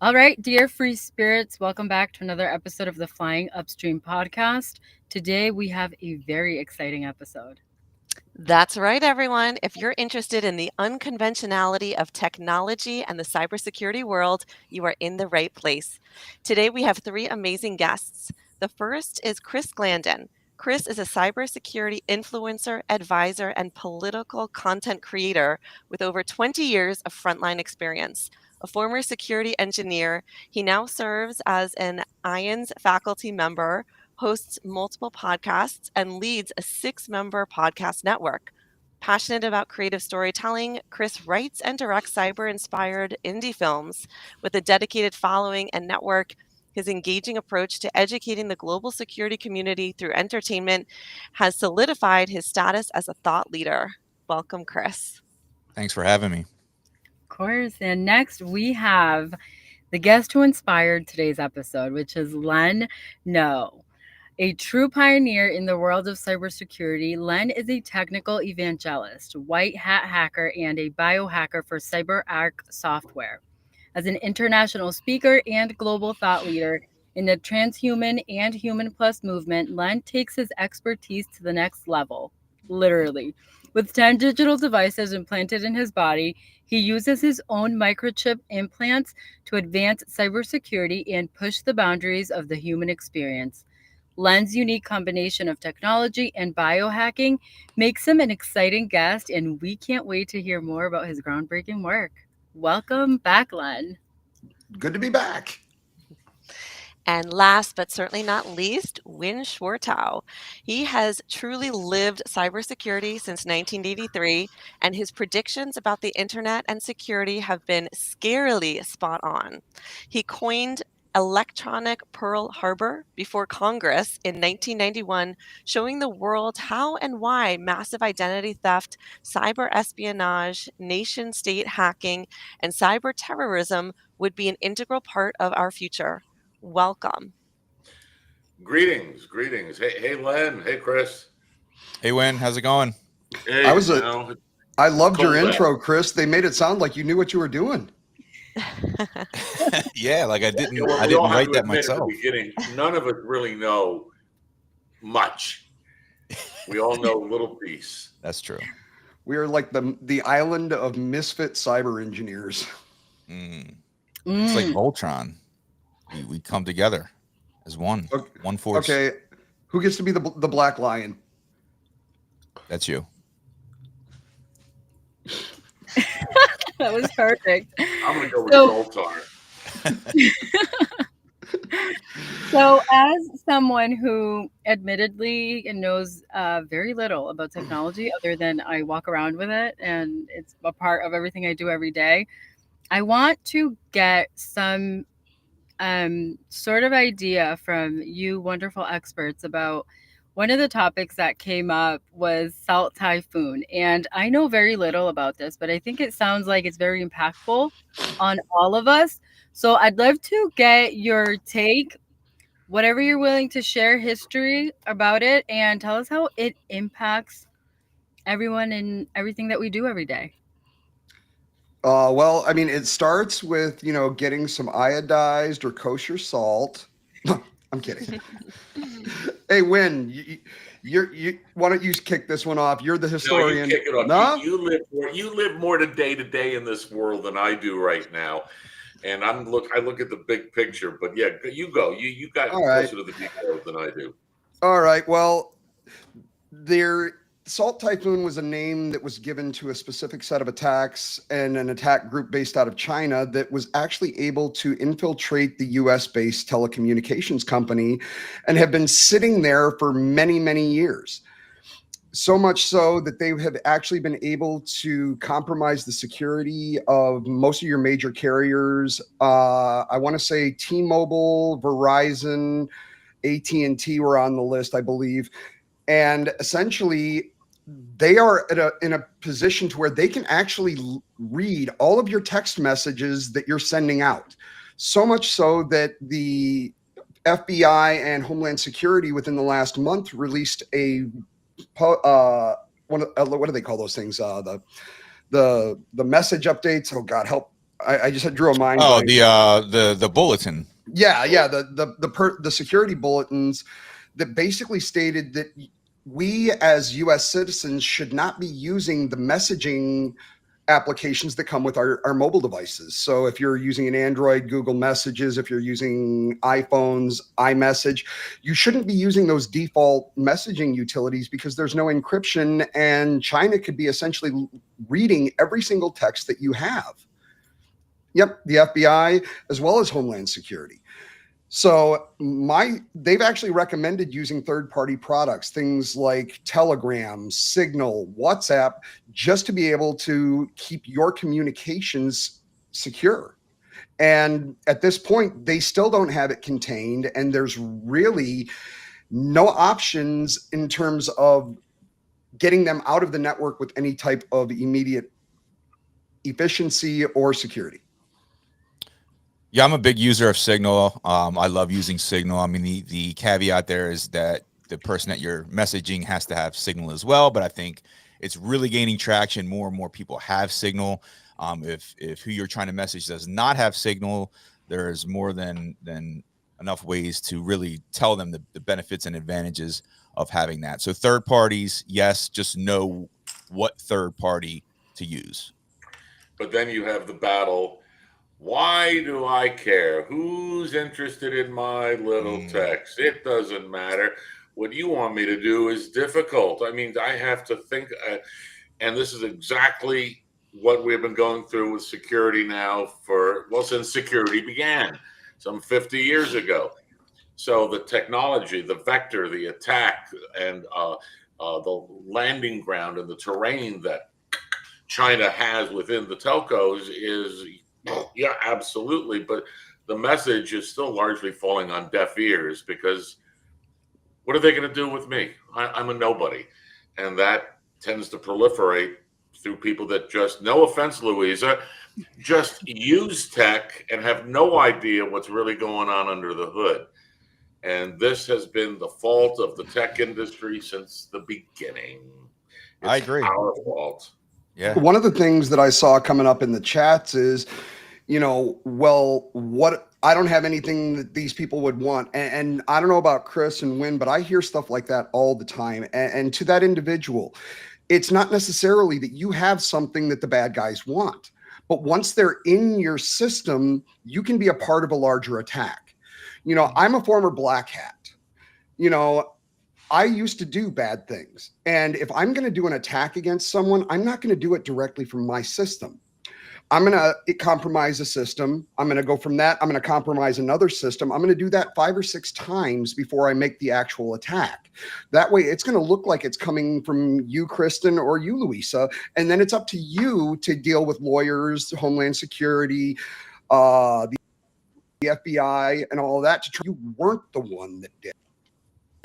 All right, dear free spirits, welcome back to another episode of the Flying Upstream podcast. Today we have a very exciting episode. That's right, everyone. If you're interested in the unconventionality of technology and the cybersecurity world, you are in the right place. Today, we have three amazing guests. The first is Chris Glandon. Chris is a cybersecurity influencer, advisor, and political content creator with over 20 years of frontline experience. A former security engineer, he now serves as an IONS faculty member, hosts multiple podcasts, and leads a 6-member podcast network. Passionate about creative storytelling, Chris writes and directs cyber inspired indie films. With a dedicated following and network, his engaging approach to educating the global security community through entertainment has solidified his status as a thought leader. Welcome, Chris. Thanks for having me. Of course. And next we have the guest who inspired today's episode, which is Len Noe. A true pioneer in the world of cybersecurity, Len is a technical evangelist, white hat hacker, and a biohacker for CyberArk software. As an international speaker and global thought leader in the transhuman and human plus movement, Len takes his expertise to the next level, literally. With 10 digital devices implanted in his body, he uses his own microchip implants to advance cybersecurity and push the boundaries of the human experience. Len's unique combination of technology and biohacking makes him an exciting guest, and we can't wait to hear more about his groundbreaking work. Welcome back, Len. Good to be back. And last but certainly not least, Wynne Schwartau. He has truly lived cybersecurity since 1983, and his predictions about the internet and security have been scarily spot on. He coined electronic Pearl Harbor before Congress in 1991, showing the world how and why massive identity theft, cyber espionage, nation state hacking, and cyber terrorism would be an integral part of our future. Welcome. Greetings. Hey, Len. Hey, Chris. Hey, Wynn, how's it going? Hey, I loved your Cold intro, Chris. They made it sound like you knew what you were doing. Yeah, like I didn't we all write have to that admit myself. At the beginning, none of us really know much. We all know a little piece. That's true. We are like the island of misfit cyber engineers. It's like Voltron. We come together as one force. Okay, who gets to be the Black Lion? That's you. That was perfect. I'm going to go with Zoltar. So, as someone who admittedly knows very little about technology, other than I walk around with it and it's a part of everything I do every day, I want to get some sort of idea from you wonderful experts about one of the topics that came up was Salt Typhoon. And I know very little about this, but I think it sounds like it's very impactful on all of us. So I'd love to get your take, whatever you're willing to share, history about it, and tell us how it impacts everyone and everything that we do every day. Well, I mean, it starts with, getting some iodized or kosher salt. I'm kidding. Hey, Wynn, you why don't you kick this one off? You're the historian. No, you kick it off. No? You live more to day in this world than I do right now. And I look at the big picture, but yeah, you go. You got closer to the details than I do. All right. Well, Salt Typhoon was a name that was given to a specific set of attacks and an attack group based out of China that was actually able to infiltrate the US-based telecommunications company and have been sitting there for many, many years. So much so that they have actually been able to compromise the security of most of your major carriers. I want to say T-Mobile, Verizon, AT&T were on the list, I believe. And essentially, they are in a position to where they can actually read all of your text messages that you're sending out. So much so that the FBI and Homeland Security within the last month released what do they call those things? The message updates. Oh God, help I just drew a mind. Oh, the bulletin. Yeah, the security bulletins that basically stated that we as U.S. citizens should not be using the messaging applications that come with our mobile devices. So if you're using an Android, Google Messages, if you're using iPhones, iMessage, you shouldn't be using those default messaging utilities because there's no encryption, and China could be essentially reading every single text that you have. Yep, the FBI as well as Homeland Security. So they've actually recommended using third-party products, things like Telegram, Signal, WhatsApp, just to be able to keep your communications secure. And at this point, they still don't have it contained, and there's really no options in terms of getting them out of the network with any type of immediate efficiency or security. Yeah, I'm a big user of Signal. I love using Signal. I mean, the caveat there is that the person that you're messaging has to have Signal as well. But I think it's really gaining traction. More and more people have Signal. If who you're trying to message does not have Signal, there's more than enough ways to really tell them the benefits and advantages of having that. So third parties, yes, just know what third party to use. But then you have the battle. Why do I care? Who's interested in my little text? It doesn't matter. What you want me to do is difficult. I mean, I have to think, and this is exactly what we've been going through with security now since security began, some 50 years ago. So the technology, the vector, the attack, and the landing ground and the terrain that China has within the telcos is... Yeah, absolutely. But the message is still largely falling on deaf ears because what are they going to do with me? I'm a nobody. And that tends to proliferate through people that just, no offense, Luisa, just use tech and have no idea what's really going on under the hood. And this has been the fault of the tech industry since the beginning. I agree. Our fault. Yeah. One of the things that I saw coming up in the chats is, I don't have anything that these people would want. And I don't know about Chris and Wynn, but I hear stuff like that all the time. And to that individual, it's not necessarily that you have something that the bad guys want, but once they're in your system, you can be a part of a larger attack. I'm a former black hat. I used to do bad things. And if I'm going to do an attack against someone, I'm not going to do it directly from my system. I'm going to compromise a system. I'm going to go from that. I'm going to compromise another system. I'm going to do that 5 or 6 times before I make the actual attack. That way it's going to look like it's coming from you, Kristyn, or you, Luisa. And then it's up to you to deal with lawyers, Homeland Security, the FBI, and all of that to try. You weren't the one that did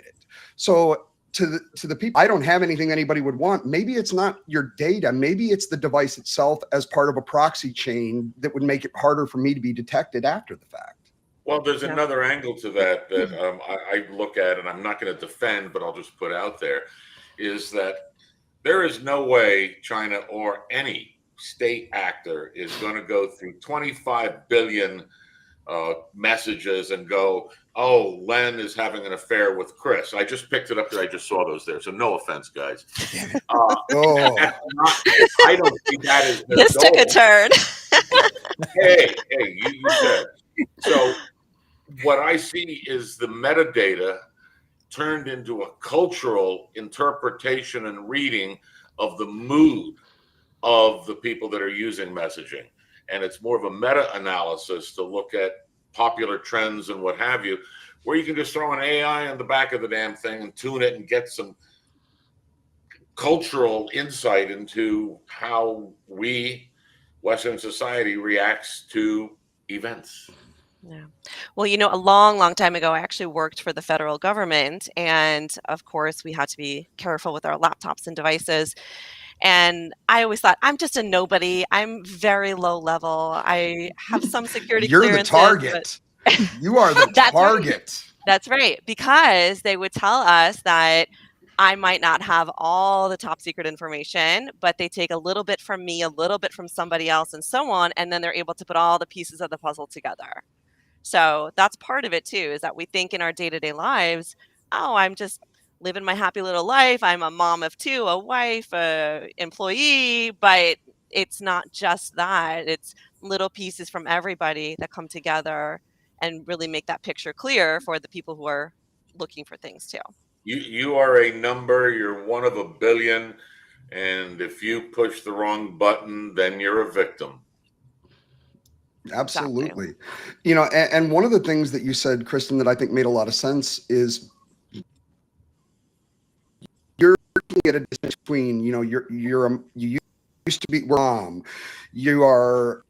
it. So to the people, I don't have anything anybody would want. Maybe it's not your data. Maybe it's the device itself as part of a proxy chain that would make it harder for me to be detected after the fact. Well, there's another angle to that I look at, and I'm not going to defend, but I'll just put out there, is that there is no way China or any state actor is going to go through 25 billion messages and go, oh, Len is having an affair with Chris. I just picked it up because I just saw those there. So no offense, guys. I don't see that as their this goal. took a turn. Hey, you said. So what I see is the metadata turned into a cultural interpretation and reading of the mood of the people that are using messaging. And it's more of a meta-analysis to look at popular trends and what have you, where you can just throw an AI on the back of the damn thing and tune it and get some cultural insight into how we, Western society, reacts to events. Yeah. Well, a long time ago, I actually worked for the federal government. And of course, we had to be careful with our laptops and devices. And I always thought, I'm just a nobody. I'm very low level. I have some security clearances. You're the target. You are the target. Right. That's right. Because they would tell us that I might not have all the top secret information, but they take a little bit from me, a little bit from somebody else, and so on, and then they're able to put all the pieces of the puzzle together. So that's part of it too, is that we think in our day-to-day lives, oh, I'm just living my happy little life. I'm a mom of two, a wife, a employee, but it's not just that. It's little pieces from everybody that come together and really make that picture clear for the people who are looking for things too. You are a number. You're one of a billion, and if you push the wrong button, then you're a victim. Absolutely. Exactly. You know, and one of the things that you said, Kristyn, that I think made a lot of sense is you're looking at a distance between, you know, you used to be mom, you are,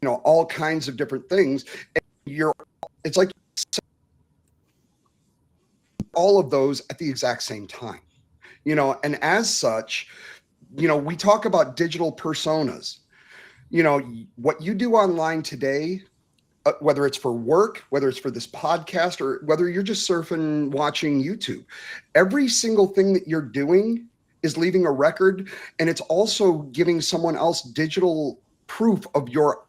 you know, all kinds of different things. And it's like all of those at the exact same time, you know, and as such, you know, we talk about digital personas. You know, what you do online today, whether it's for work, whether it's for this podcast, or whether you're just surfing, watching YouTube, every single thing that you're doing is leaving a record, and it's also giving someone else digital proof of your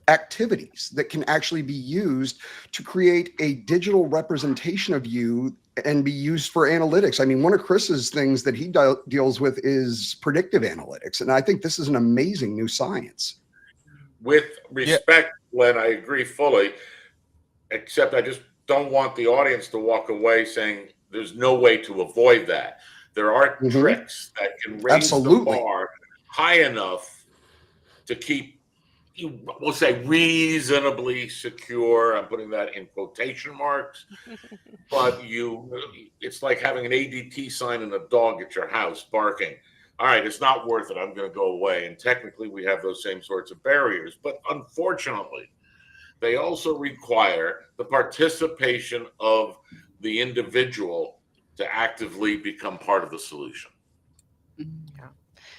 activities that can actually be used to create a digital representation of you and be used for analytics. I mean, one of Chris's things that he deals with is predictive analytics. And I think this is an amazing new science. With respect, Len, I agree fully, except I just don't want the audience to walk away saying there's no way to avoid that. There are tricks that can raise the bar high enough to keep, we'll say, reasonably secure. I'm putting that in quotation marks. But it's like having an ADT sign and a dog at your house barking. All right, it's not worth it. I'm going to go away. And technically, we have those same sorts of barriers. But unfortunately, they also require the participation of the individual to actively become part of the solution. Yeah.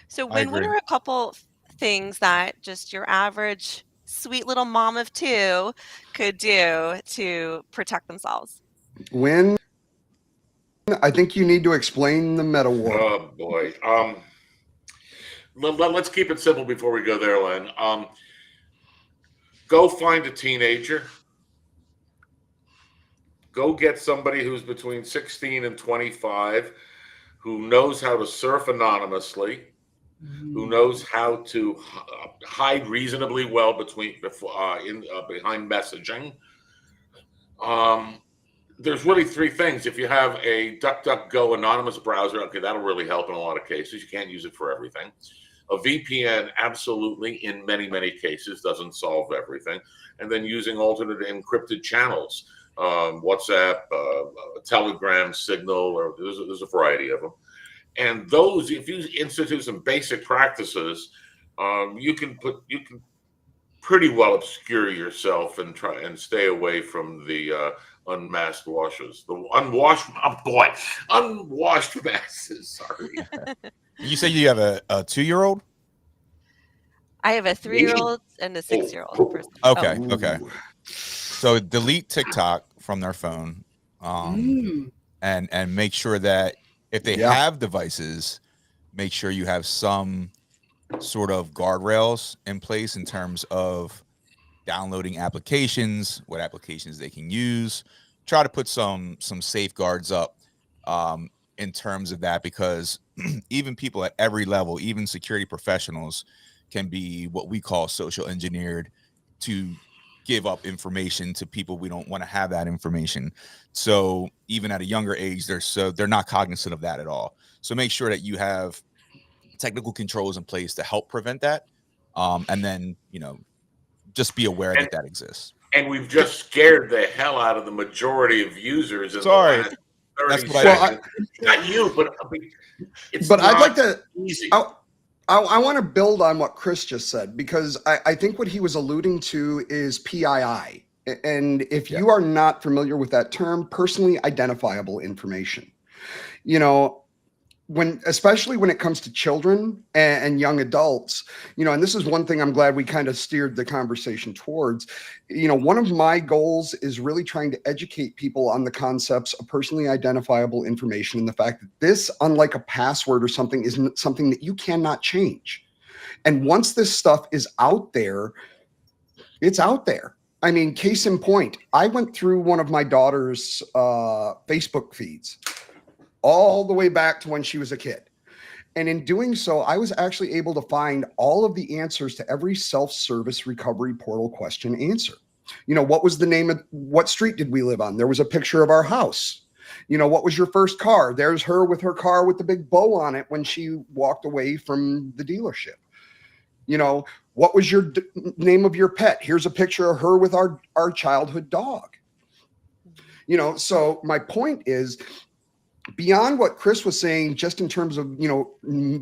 So, Wynne, what are a couple things that just your average sweet little mom of two could do to protect themselves? Wynne, I think you need to explain the meta war. Oh boy. Let's keep it simple before we go there, Len. Go find a teenager. Go get somebody who's between 16 and 25 who knows how to surf anonymously, who knows how to hide reasonably well behind messaging. There's really three things. If you have a DuckDuckGo anonymous browser, okay, that'll really help in a lot of cases. You can't use it for everything. A VPN, absolutely, in many, many cases, doesn't solve everything. And then using alternate encrypted channels, WhatsApp, Telegram, Signal, or there's a variety of them. And those, if you institute some basic practices, you can pretty well obscure yourself and try and stay away from the unmasked washers, the unwashed masses. Sorry. You say you have a 2-year-old? I have a 3-year-old and a 6-year-old person. Okay, okay. So delete TikTok from their phone, and make sure that if they have devices, make sure you have some sort of guardrails in place in terms of downloading applications, what applications they can use. Try to put some safeguards up in terms of that, because even people at every level, even security professionals, can be what we call social engineered to give up information to people we don't want to have that information. So even at a younger age, they're not cognizant of that at all. So make sure that you have technical controls in place to help prevent that, and then just be aware that exists. And we've just scared the hell out of the majority of users in the last 30 seconds. Not you, but it's but I'd like to easy. I want to build on what Chris just said, because I think what he was alluding to is PII. And if you are not familiar with that term, personally identifiable information, especially when it comes to children and young adults, and this is one thing I'm glad we kind of steered the conversation towards. One of my goals is really trying to educate people on the concepts of personally identifiable information and the fact that this, unlike a password or something, isn't something that you cannot change. And once this stuff is out there, it's out there. I mean, case in point, I went through one of my daughter's Facebook feeds all the way back to when she was a kid. And in doing so, I was actually able to find all of the answers to every self-service recovery portal question answer. What was the name of, what street did we live on? There was a picture of our house. What was your first car? There's her with her car with the big bow on it when she walked away from the dealership. What was your name of your pet? Here's a picture of her with our childhood dog. So my point is, beyond what Chris was saying, just in terms of,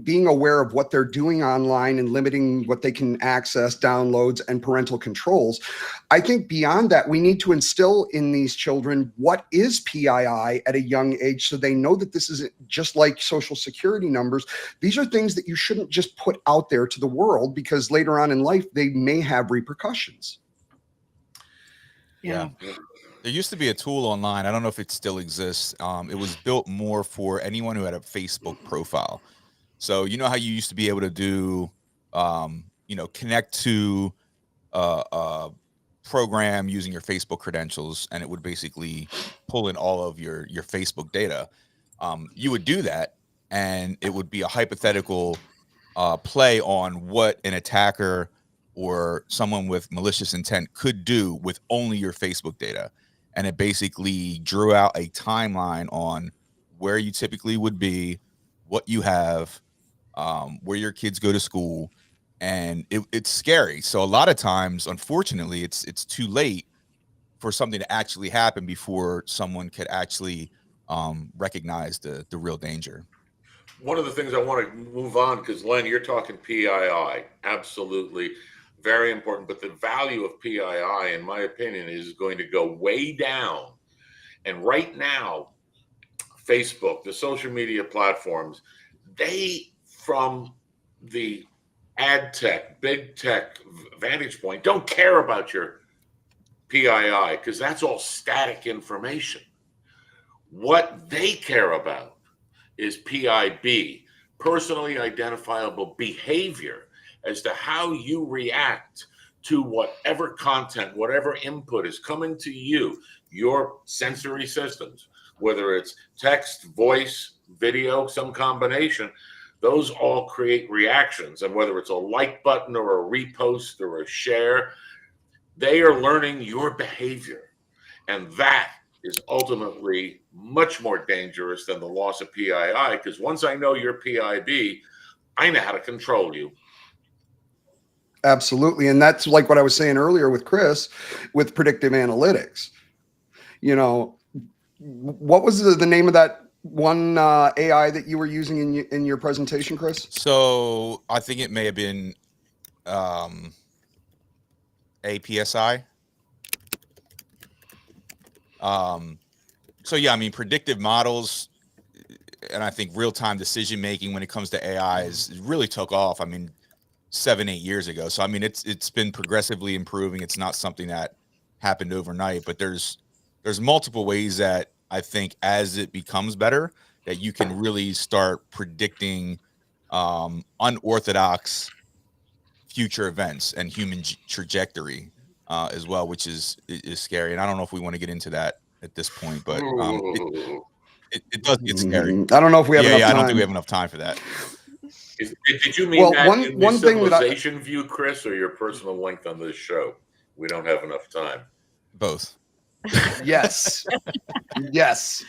being aware of what they're doing online and limiting what they can access, downloads, and parental controls, I think beyond that, we need to instill in these children what is PII at a young age, so they know that this is just like social security numbers. These are things that you shouldn't just put out there to the world, because later on in life, they may have repercussions. Yeah. There used to be a tool online. I don't know if it still exists. It was built more for anyone who had a Facebook profile. So you know how you used to be able to do, connect to a program using your Facebook credentials, and it would basically pull in all of your Facebook data. You would do that, and it would be a hypothetical play on what an attacker or someone with malicious intent could do with only your Facebook data. And it basically drew out a timeline on where you typically would be, what you have, where your kids go to school, and it's scary. So a lot of times, unfortunately, it's too late for something to actually happen before someone could actually recognize the real danger. One of the things I want to move on, because Len, you're talking PII, absolutely. Very important, but the value of PII, in my opinion, is going to go way down. And right now, Facebook, the social media platforms, they, from the ad tech, big tech vantage point, don't care about your PII, because that's all static information. What they care about is PIB, personally identifiable behavior, as to how you react to whatever content, whatever input is coming to you, your sensory systems, whether it's text, voice, video, some combination, those all create reactions. And whether it's a like button or a repost or a share, they are learning your behavior. And that is ultimately much more dangerous than the loss of PII, because once I know your PIB, I know how to control you. Absolutely. And that's like what I was saying earlier with Chris, with predictive analytics. What was the name of that one AI that you were using in your presentation, Chris? So I think it may have been APSI. So yeah, I mean, predictive models, and I think real-time decision making when it comes to AI is really took off. I mean, 7-8 years ago. So I mean, it's been progressively improving. It's not something that happened overnight, but there's multiple ways that I think as it becomes better, that you can really start predicting unorthodox future events and human trajectory as well, which is scary. And I don't know if we want to get into that at this point, but it does get scary. I don't know if we have enough time. I don't think we have enough time for that. Did you mean that in the thing civilization view, Chris, or your personal length on this show? We don't have enough time. Both. Yes. Yes.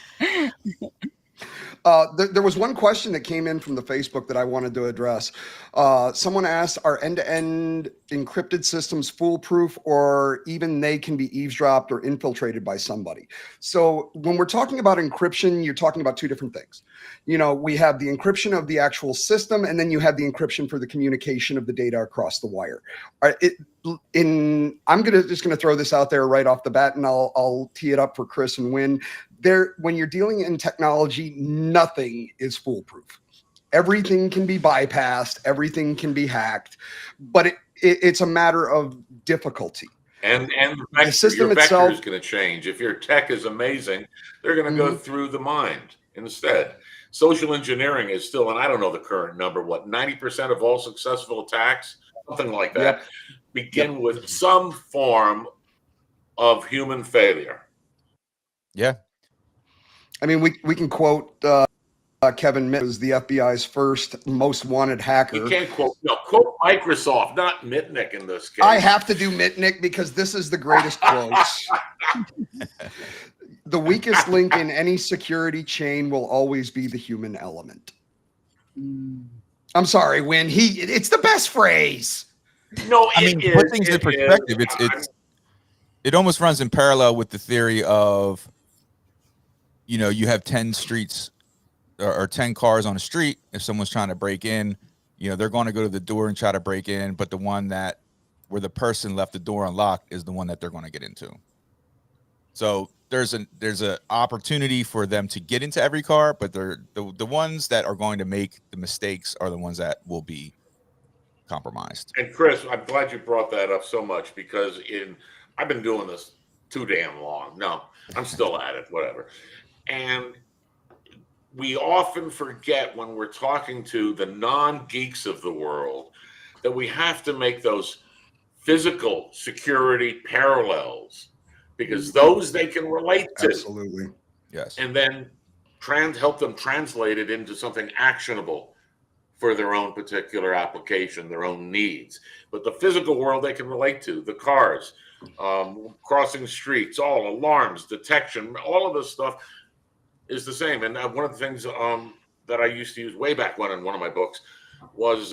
There was one question that came in from the Facebook that I wanted to address. Someone asked, are end-to-end encrypted systems foolproof, or even they can be eavesdropped or infiltrated by somebody? So when we're talking about encryption, you're talking about two different things. We have the encryption of the actual system, and then you have the encryption for the communication of the data across the wire. I'm just gonna throw this out there right off the bat, and I'll tee it up for Chris and Wynn. When you're dealing in technology, nothing is foolproof. Everything can be bypassed, everything can be hacked, but it's a matter of difficulty. And The system your vector itself is going to change. If your tech is amazing, they're going to go through the mind instead. Social engineering is still, and I don't know the current number, what, 90% of all successful attacks, something like that, begin with some form of human failure. Yeah. I mean, we can quote Kevin Mitnick was the FBI's first most wanted hacker. You can't quote Microsoft, not Mitnick in this case. I have to do Mitnick because this is the greatest quotes. The weakest link in any security chain will always be the human element. I'm sorry, Wynne. It's the best phrase. No, I mean, put things in perspective. It almost runs in parallel with the theory of, you know, you have 10 streets or 10 cars on a street. If someone's trying to break in, you know, they're going to go to the door and try to break in, but the one that where the person left the door unlocked is the one that they're going to get into. So there's an opportunity for them to get into every car, but they're the ones that are going to make the mistakes are the ones that will be compromised. And Chris, I'm glad you brought that up so much because I've been doing this too damn long. No, I'm still at it, whatever. And we often forget when we're talking to the non-geeks of the world that we have to make those physical security parallels because those they can relate to. Absolutely. Yes. And then help them translate it into something actionable for their own particular application, their own needs. But the physical world they can relate to, the cars, crossing streets, all alarms, detection, all of this stuff is the same. And one of the things that I used to use way back when in one of my books was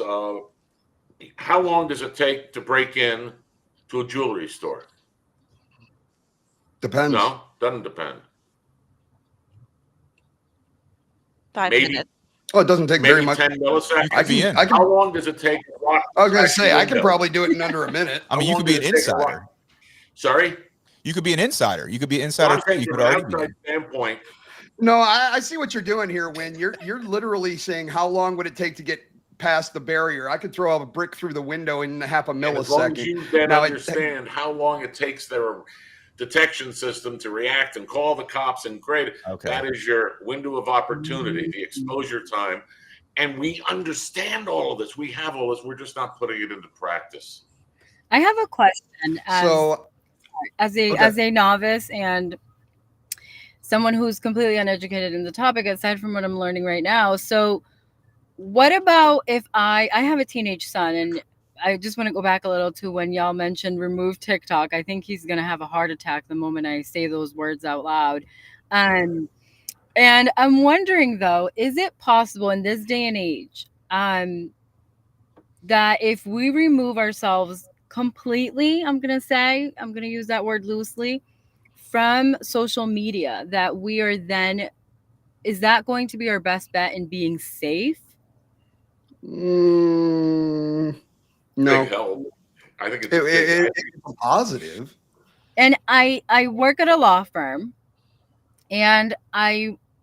how long does it take to break in to a jewelry store? Depends. No, doesn't depend. 5 Maybe minutes. Oh, it doesn't take maybe very much. 10 milliseconds. How long does it take? I was going to say, I can probably do it in under a minute. I mean, you could be an insider. Sorry? You could be an insider. You could be an insider. You could already be. Standpoint. No, I see what you're doing here, Wynne. You're literally saying how long would it take to get past the barrier? I could throw a brick through the window in half a millisecond. As long as you then understand how long it takes their detection system to react and call the cops and grade. Okay. That is your window of opportunity, the exposure time. And we understand all of this. We have all this. We're just not putting it into practice. I have a question. As a novice and someone who's completely uneducated in the topic, aside from what I'm learning right now. So what about if I have a teenage son, and I just want to go back a little to when y'all mentioned remove TikTok. I think he's going to have a heart attack the moment I say those words out loud. And I'm wondering, though, is it possible in this day and age that if we remove ourselves completely, I'm going to use that word loosely, from social media, that we are then, is that going to be our best bet in being safe? No, I think it's a positive. And I work at a law firm, and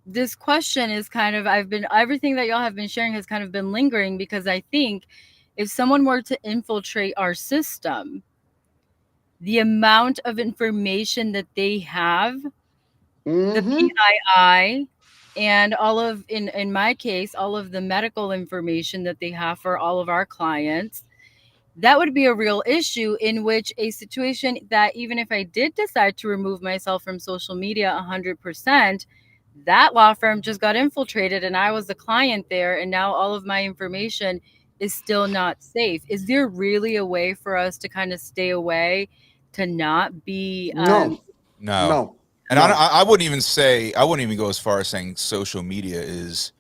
this question is kind of, everything that y'all have been sharing has kind of been lingering, because I think if someone were to infiltrate our system, the amount of information that they have, the PII, and all of, in my case, all of the medical information that they have for all of our clients, that would be a real issue, in which a situation that even if I did decide to remove myself from social media 100%, that law firm just got infiltrated and I was the client there, and now all of my information is still not safe. Is there really a way for us to kind of stay away, to not be No. And I wouldn't even go as far as saying social media is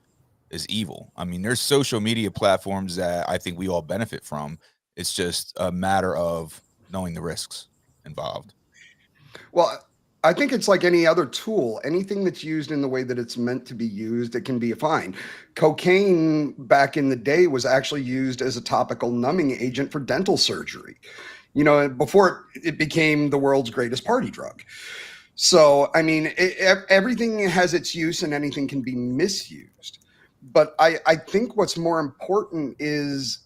evil. I mean, there's social media platforms that I think we all benefit from. It's just a matter of knowing the risks involved. Well, I think it's like any other tool. Anything that's used in the way that it's meant to be used, it can be fine. Cocaine back in the day was actually used as a topical numbing agent for dental surgery, you know, before it became the world's greatest party drug. So, I mean, everything has its use and anything can be misused. But I think what's more important is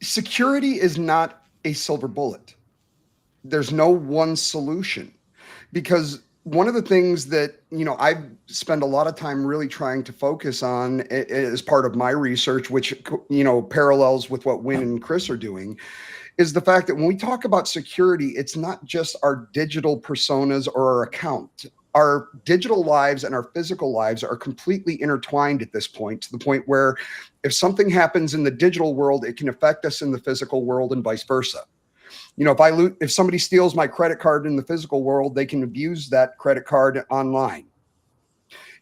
security is not a silver bullet. There's no one solution, because one of the things that, I spend a lot of time really trying to focus on as part of my research, which, parallels with what Wynne and Chris are doing, is the fact that when we talk about security, it's not just our digital personas or our account. Our digital lives and our physical lives are completely intertwined at this point, to the point where if something happens in the digital world, it can affect us in the physical world and vice versa. If somebody steals my credit card in the physical world, they can abuse that credit card online.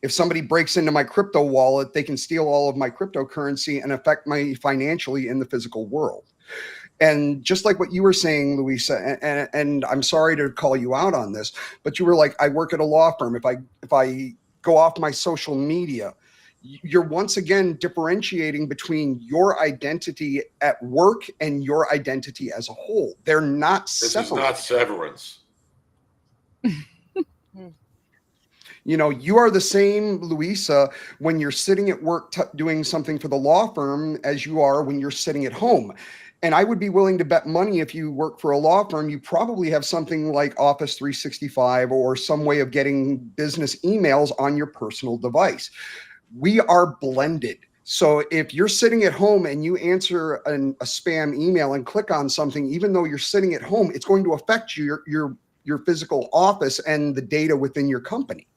If somebody breaks into my crypto wallet, they can steal all of my cryptocurrency and affect me financially in the physical world. And just like what you were saying, Luisa, and I'm sorry to call you out on this, but you were like, I work at a law firm. If I go off my social media, you're once again differentiating between your identity at work and your identity as a whole. They're not This is not severance. You are the same, Luisa, when you're sitting at work doing something for the law firm as you are when you're sitting at home. And I would be willing to bet money, if you work for a law firm, you probably have something like Office 365 or some way of getting business emails on your personal device. We are blended. So if you're sitting at home and you answer a spam email and click on something, even though you're sitting at home, it's going to affect your physical office and the data within your company.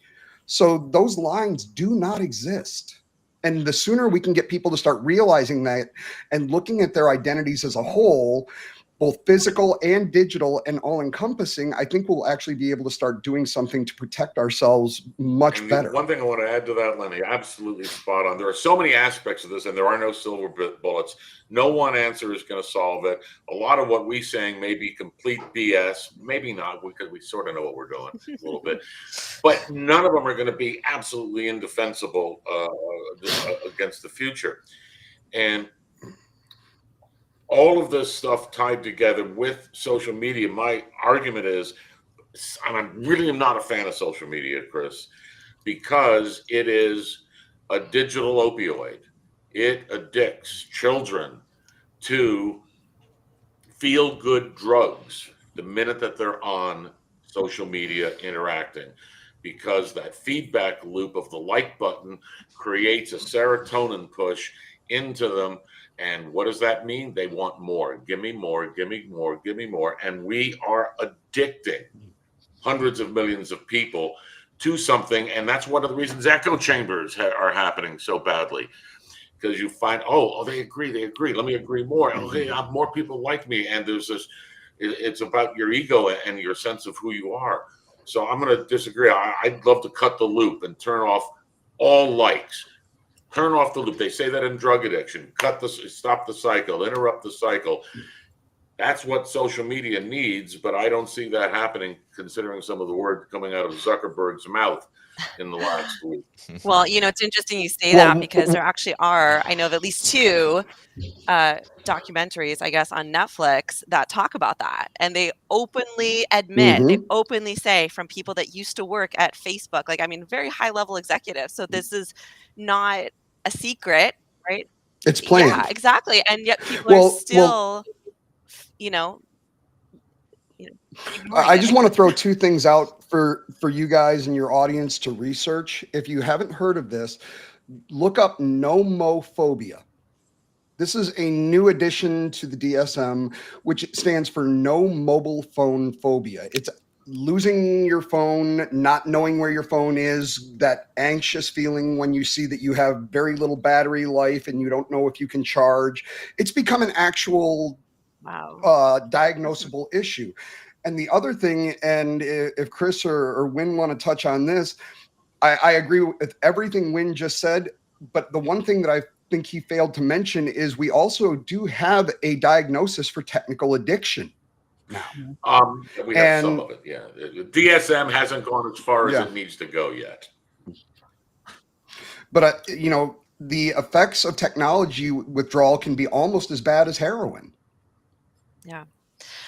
So those lines do not exist. And the sooner we can get people to start realizing that and looking at their identities as a whole, both physical and digital and all encompassing, I think we'll actually be able to start doing something to protect ourselves much better. One thing I want to add to that, Lenny, absolutely spot on. There are so many aspects of this, and there are no silver bullets. No one answer is going to solve it. A lot of what we're saying may be complete BS, maybe not, because we sort of know what we're doing a little bit. But none of them are going to be absolutely indefensible against the future. And all of this stuff tied together with social media, my argument is, and I really am not a fan of social media, Chris, because it is a digital opioid. It addicts children to feel-good drugs the minute that they're on social media interacting, because that feedback loop of the like button creates a serotonin push into them. And what does that mean? They want more. Give me more, give me more, give me more. And we are addicting hundreds of millions of people to something. And that's one of the reasons echo chambers are happening so badly. Because you find, oh, they agree. Let me agree more. Okay, I have more people like me. And there's this, it's about your ego and your sense of who you are. So I'm going to disagree. I'd love to cut the loop and turn off all likes. Turn off the loop. They say that in drug addiction. Stop the cycle, interrupt the cycle. That's what social media needs, but I don't see that happening, considering some of the words coming out of Zuckerberg's mouth in the last week. Well, it's interesting you say that, because there actually are, I know of at least two documentaries, I guess, on Netflix that talk about that. And they openly admit, they openly say, from people that used to work at Facebook, very high level executives. So this is not a secret, right? It's planned. Yeah, exactly. And yet people are still, I just want to throw two things out for you guys and your audience to research. If you haven't heard of this, look up nomophobia. This is a new addition to the DSM, which stands for no mobile phone phobia. It's losing your phone, not knowing where your phone is, that anxious feeling when you see that you have very little battery life and you don't know if you can charge. It's become an actual diagnosable issue. And the other thing, and if Chris or Wynne want to touch on this, I agree with everything Wynne just said. But the one thing that I think he failed to mention is we also do have a diagnosis for technical addiction now. We have some of it, yeah. The DSM hasn't gone as far as it needs to go yet. But, the effects of technology withdrawal can be almost as bad as heroin. Yeah.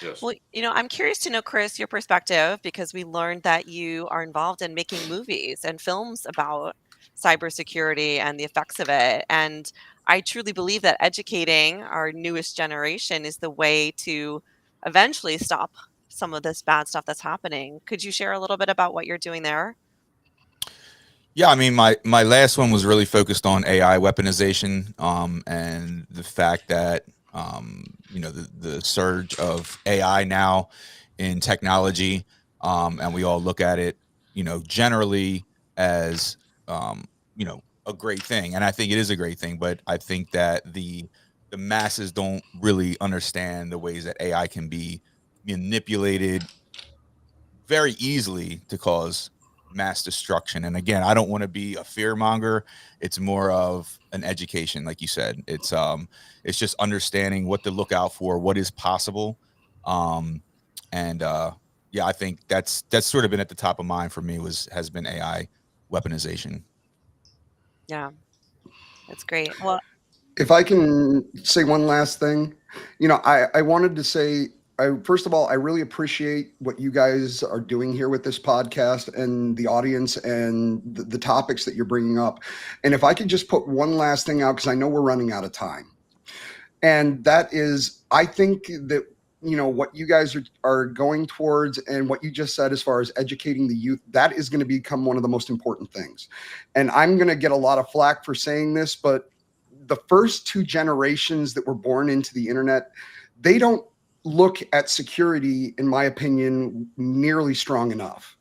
Yes. Well, I'm curious to know, Chris, your perspective, because we learned that you are involved in making movies and films about cybersecurity and the effects of it. And I truly believe that educating our newest generation is the way to eventually stop some of this bad stuff that's happening. Could you share a little bit about what you're doing there? Yeah, I mean, my last one was really focused on AI weaponization, and the fact that the surge of AI now in technology, and we all look at it, generally as a great thing, and I think it is a great thing. But I think that the masses don't really understand the ways that AI can be manipulated very easily to cause mass destruction. And again, I don't want to be a fear monger. It's more of an education, like you said. It's just understanding what to look out for, what is possible. Um, and yeah, I think that's sort of been at the top of mind for me has been AI weaponization. Yeah, that's great. Well, If I can say one last thing, I wanted to say, first of all, I really appreciate what you guys are doing here with this podcast and the audience and the topics that you're bringing up. And if I could just put one last thing out, because I know we're running out of time. And that is, I think that, what you guys are going towards and what you just said as far as educating the youth, that is going to become one of the most important things. And I'm going to get a lot of flack for saying this, but the first two generations that were born into the internet, they don't look at security, in my opinion, nearly strong enough.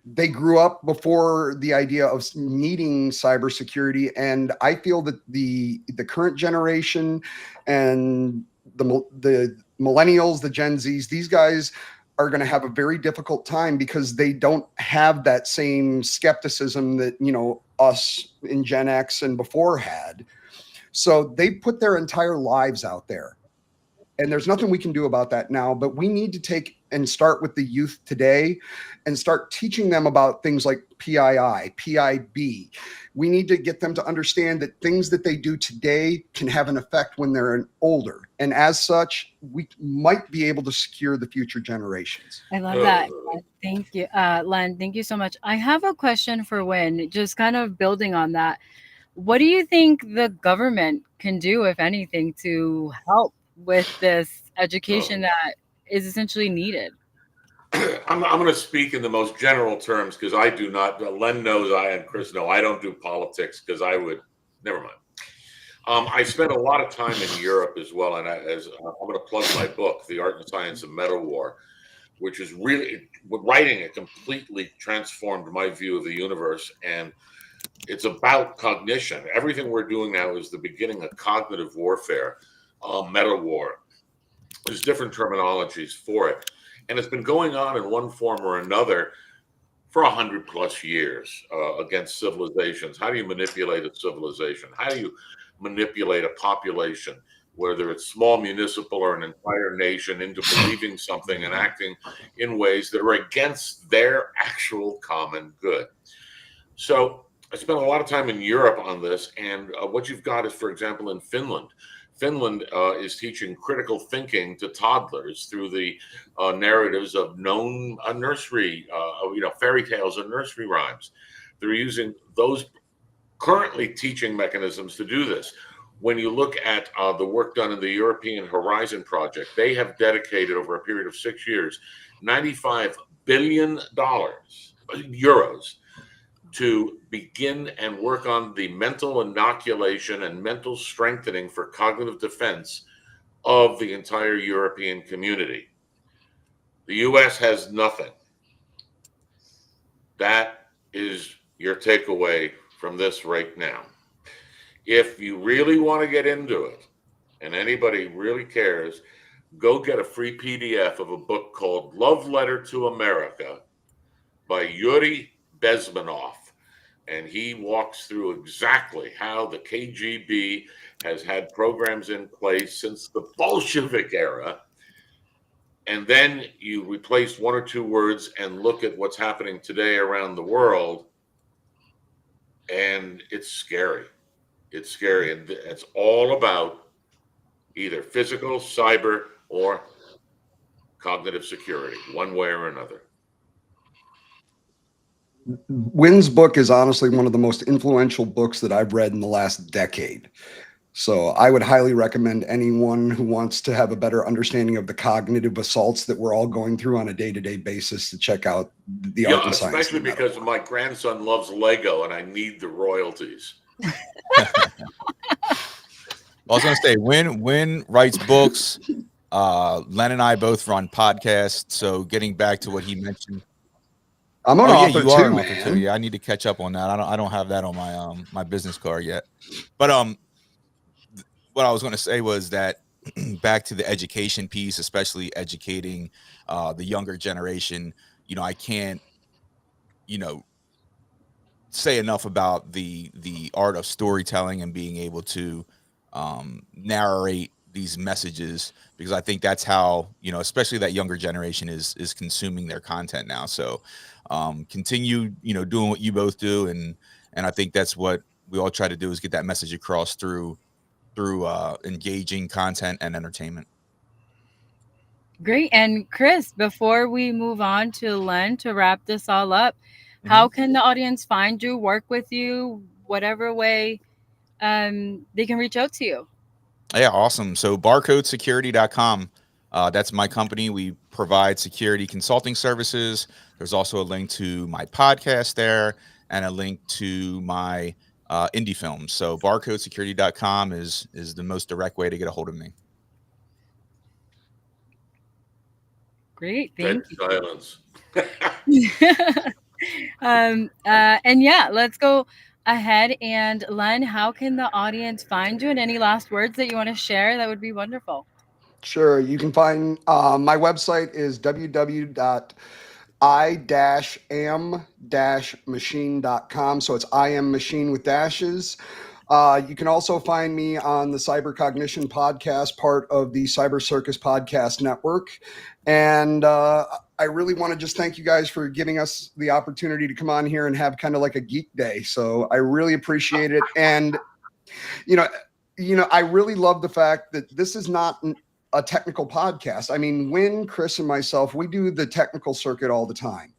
They grew up before the idea of needing cybersecurity, and I feel that the current generation and the millennials, the Gen Zs, these guys are going to have a very difficult time because they don't have that same skepticism that us in Gen X and before had. So they put their entire lives out there, and there's nothing we can do about that now, but we need to take and start with the youth today and start teaching them about things like PII, PIB. We need to get them to understand that things that they do today can have an effect when they're older. And as such, we might be able to secure the future generations. I love that. Thank you, Len. Thank you so much. I have a question for Wynne, just kind of building on that. What do you think the government can do, if anything, to help with this education that is essentially needed? I'm going to speak in the most general terms because I do not. Len knows and Chris know I don't do politics because I would. Never mind. I spent a lot of time in Europe as well, and I'm going to plug my book, The Art and Science of Meta War, which is really writing it completely transformed my view of the universe, and it's about cognition. Everything we're doing now is the beginning of cognitive warfare, meta war. There's different terminologies for it, and it's been going on in one form or another for 100+ years against civilizations. How do you manipulate a civilization? How do you manipulate a population, whether it's small municipal or an entire nation, into believing something and acting in ways that are against their actual common good? So I spent a lot of time in Europe on this, and what you've got is, for example, in Finland. Finland is teaching critical thinking to toddlers through the narratives of known nursery, fairy tales and nursery rhymes. They're using those currently teaching mechanisms to do this. When you look at the work done in the European Horizon Project, they have dedicated over a period of 6 years, $95 billion euros to begin and work on the mental inoculation and mental strengthening for cognitive defense of the entire European community. The US has nothing. That is your takeaway from this right now. If you really want to get into it, and anybody really cares, go get a free PDF of a book called Love Letter to America by Yuri Bezmenov. And he walks through exactly how the KGB has had programs in place since the Bolshevik era. And then you replace one or two words and look at what's happening today around the world. And it's scary. It's scary. And it's all about either physical, cyber, or cognitive security, one way or another. Wynn's book is honestly one of the most influential books that I've read in the last decade. So I would highly recommend anyone who wants to have a better understanding of the cognitive assaults that we're all going through on a day-to-day basis to check out the art and science. Especially because my grandson loves Lego and I need the royalties. I was going to say, Wynn writes books. Len and I both run podcasts. So getting back to what he mentioned. I'm an author you are too, an man. author too. Yeah, I need to catch up on that. I don't have that on my my business card yet. But what I was going to say was that back to the education piece, especially educating the younger generation. I can't say enough about the art of storytelling and being able to narrate these messages, because I think that's how, especially that younger generation is consuming their content now. So continue, doing what you both do. And I think that's what we all try to do, is get that message across through engaging content and entertainment. Great. And Chris, before we move on to Len to wrap this all up, how can the audience find you, work with you, whatever way they can reach out to you? Yeah, awesome. So barcodesecurity.com. That's my company. We provide security consulting services. There's also a link to my podcast there and a link to my indie films. So barcodesecurity.com is the most direct way to get a hold of me. Great. Thank you. Silence. And yeah, let's go ahead. And Len, how can the audience find you? And any last words that you want to share? That would be wonderful. Sure. You can find my website is www.i-am-machine.com. So it's I am machine with dashes. You can also find me on the Cyber Cognition podcast, part of the Cyber Circus podcast network. And I really want to just thank you guys for giving us the opportunity to come on here and have kind of like a geek day. So I really appreciate it. And, I really love the fact that this is not a technical podcast. I mean, Wynn, Chris, and myself, we do the technical circuit all the time.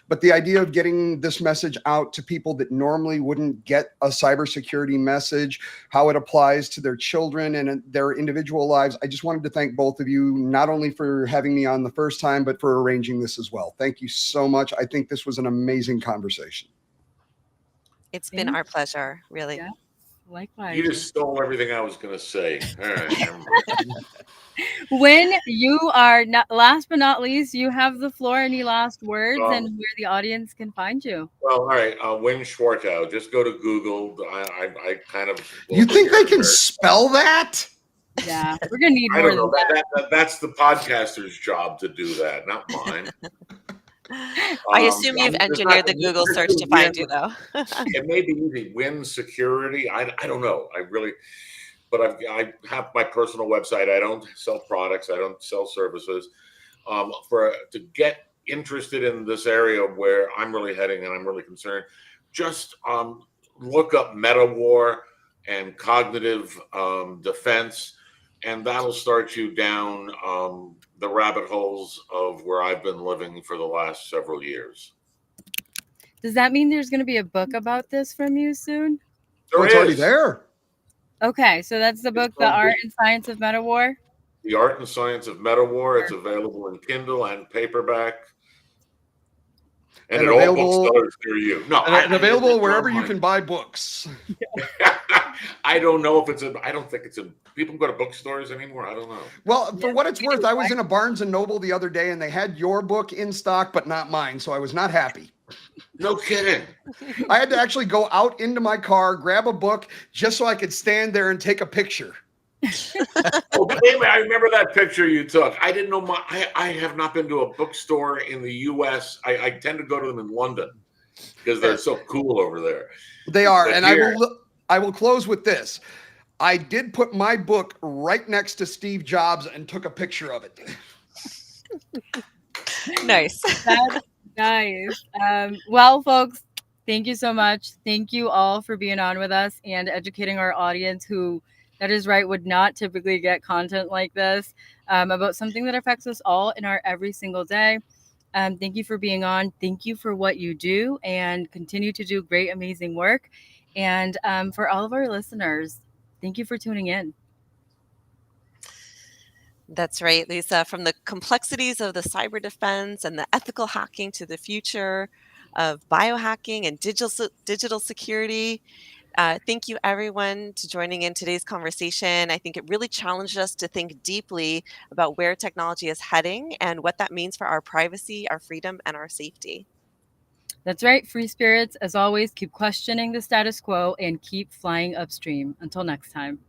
But the idea of getting this message out to people that normally wouldn't get a cybersecurity message, how it applies to their children and their individual lives, I just wanted to thank both of you, not only for having me on the first time, but for arranging this as well. Thank you so much. I think this was an amazing conversation. It's been our pleasure, really. Yeah, likewise. You just stole everything I was going to say. All right. Wynn, you are not, last but not least, you have the floor. Any last words and where the audience can find you? Well, all right. Wynne Schwartau. Just go to Google. I kind of. You think they can spell that? Yeah, we're gonna need I more. don't know. That's the podcaster's job to do that, not mine. I assume you've engineered the Google search to find you, though. It may be easy. Wynne Security. I don't know. But I have my personal website. I don't sell products. I don't sell services. To get interested in this area where I'm really heading and I'm really concerned, just look up MetaWar and cognitive defense, and that'll start you down the rabbit holes of where I've been living for the last several years. Does that mean there's going to be a book about this from you soon? It's already there. Okay, so that's the book, The Art and Science of MetaWar? The Art and Science of MetaWar. It's available in Kindle and paperback. And at all bookstores near you. No, and available wherever you can buy books. I don't know if I don't think it's in. People go to bookstores anymore. I don't know. Well, for what it's worth, I was in a Barnes and Noble the other day and they had your book in stock, but not mine. So I was not happy. No kidding. I had to actually go out into my car, grab a book just so I could stand there and take a picture. Oh, I remember that picture you took. I didn't know I have not been to a bookstore in the U.S. I tend to go to them in London because they're so cool over there. They are. But and here, I will close with this. I did put my book right next to Steve Jobs and took a picture of it. Nice. That's nice. Well, folks, thank you so much. Thank you all for being on with us and educating our audience who that is right, would not typically get content like this about something that affects us all in our every single day. Thank you for being on. Thank you for what you do and continue to do great, amazing work. And for all of our listeners, thank you for tuning in. That's right, Lisa. From the complexities of the cyber defense and the ethical hacking to the future of biohacking and digital security. Thank you, everyone, to joining in today's conversation. I think it really challenged us to think deeply about where technology is heading and what that means for our privacy, our freedom, and our safety. That's right, free spirits. As always, keep questioning the status quo and keep flying upstream. Until next time.